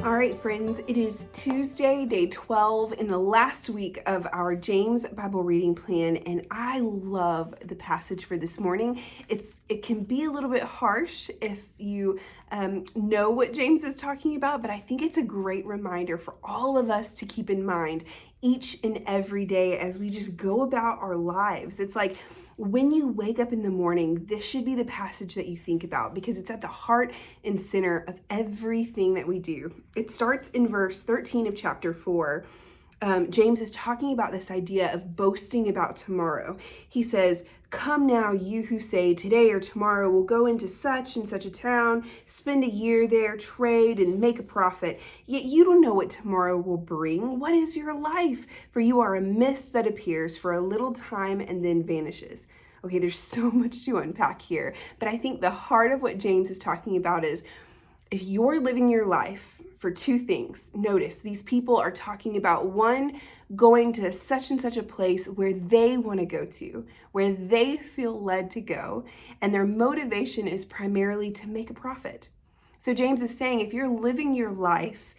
All right, friends, it is Tuesday, day 12 in the last week of our James Bible reading plan, and I love the passage for this morning. It can be a little bit harsh if you know what James is talking about, but I think it's a great reminder for all of us to keep in mind each and every day as we just go about our lives. It's like when you wake up in the morning, this should be the passage that you think about because it's at the heart and center of everything that we do. It starts in verse 13 of chapter 4. James is talking about this idea of boasting about tomorrow. He says, "Come now, you who say today or tomorrow we'll go into such and such a town, spend a year there, trade, and make a profit. Yet you don't know what tomorrow will bring. What is your life? For you are a mist that appears for a little time and then vanishes." Okay, there's so much to unpack here, but I think the heart of what James is talking about is if you're living your life for two things. Notice these people are talking about one, going to such and such a place where they want to go to, where they feel led to go, and their motivation is primarily to make a profit. So James is saying if you're living your life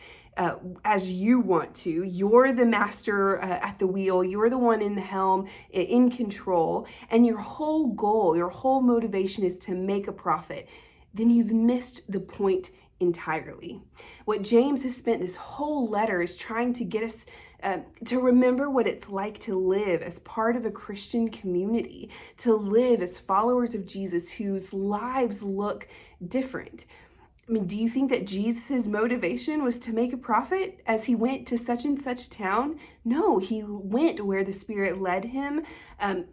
as you want to, you're the master at the wheel, you're the one in the helm, in control, and your whole goal, your whole motivation is to make a profit, then you've missed the point entirely. What James has spent this whole letter is trying to get us to remember what it's like to live as part of a Christian community, to live as followers of Jesus whose lives look different. I mean, do you think that Jesus's motivation was to make a profit as he went to such and such town? No, he went where the Spirit led him.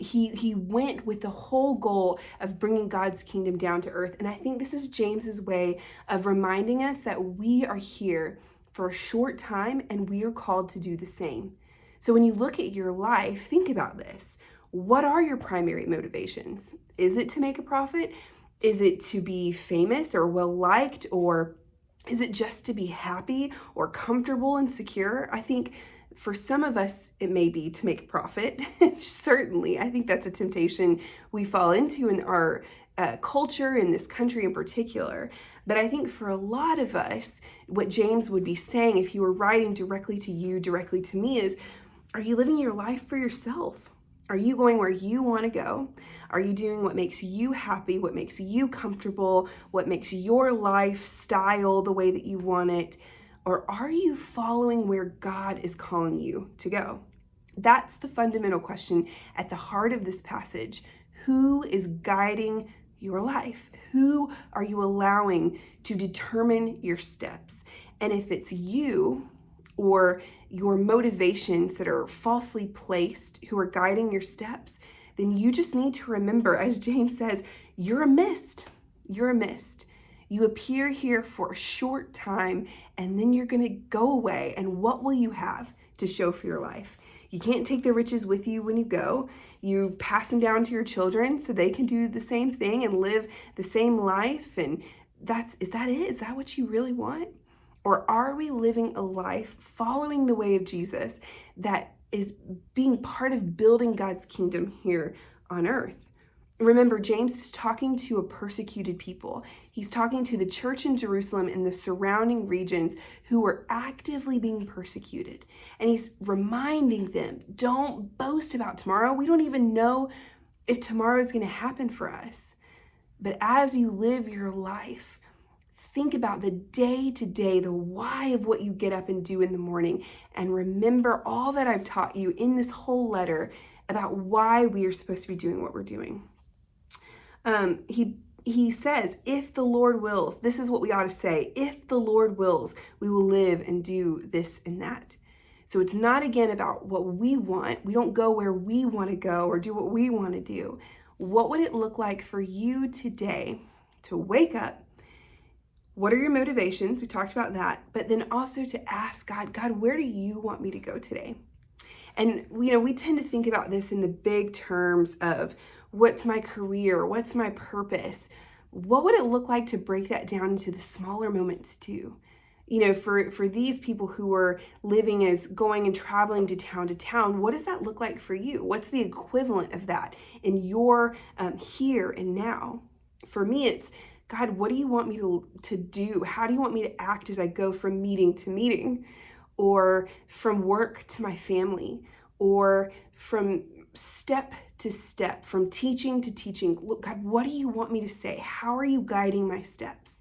He went with the whole goal of bringing God's kingdom down to earth. And I think this is James's way of reminding us that we are here for a short time and we are called to do the same. So when you look at your life, think about this. What are your primary motivations? Is it to make a profit? Is it to be famous or well-liked, or is it just to be happy or comfortable and secure? I think for some of us, it may be to make a profit. Certainly, I think that's a temptation we fall into in our culture, in this country in particular. But I think for a lot of us, what James would be saying if he were writing directly to you, directly to me, is, are you living your life for yourself? Are you going where you want to go? Are you doing what makes you happy, what makes you comfortable, what makes your lifestyle the way that you want it? Or are you following where God is calling you to go? That's the fundamental question at the heart of this passage. Who is guiding your life? Who are you allowing to determine your steps? And if it's you, or your motivations that are falsely placed who are guiding your steps, then you just need to remember, as James says, you're a mist. You're a mist. You appear here for a short time and then you're going to go away. And what will you have to show for your life? You can't take the riches with you when you go. You pass them down to your children so they can do the same thing and live the same life. And is that it? Is that what you really want? Or are we living a life following the way of Jesus that is being part of building God's kingdom here on earth? Remember, James is talking to a persecuted people. He's talking to the church in Jerusalem and the surrounding regions who were actively being persecuted. And he's reminding them, don't boast about tomorrow. We don't even know if tomorrow is going to happen for us. But as you live your life, think about the day-to-day, the why of what you get up and do in the morning, and remember all that I've taught you in this whole letter about why we are supposed to be doing what we're doing. He says, if the Lord wills, this is what we ought to say, if the Lord wills, we will live and do this and that. So it's not, again, about what we want. We don't go where we want to go or do what we want to do. What would it look like for you today to wake up? What are your motivations? We talked about that, but then also to ask God, where do you want me to go today? And we tend to think about this in the big terms of what's my career? What's my purpose? What would it look like to break that down into the smaller moments too? For these people who are living as going and traveling to town, what does that look like for you? What's the equivalent of that in your here and now? For me, it's God, what do you want me to do? How do you want me to act as I go from meeting to meeting, or from work to my family, or from step to step, from teaching to teaching? Look, God, what do you want me to say? How are you guiding my steps?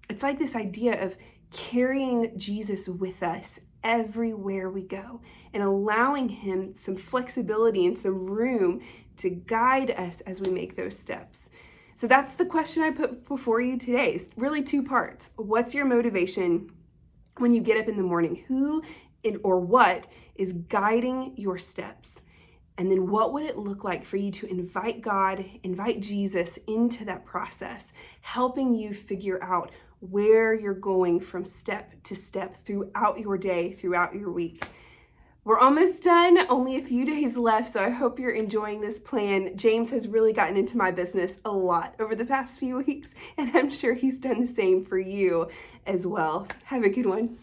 It's like this idea of carrying Jesus with us everywhere we go and allowing him some flexibility and some room to guide us as we make those steps. So that's the question I put before you today. It's really two parts. What's your motivation when you get up in the morning? Who or what is guiding your steps? And then what would it look like for you to invite God, invite Jesus into that process, helping you figure out where you're going from step to step throughout your day, throughout your week? We're almost done, only a few days left, so I hope you're enjoying this plan. James has really gotten into my business a lot over the past few weeks, and I'm sure he's done the same for you as well. Have a good one.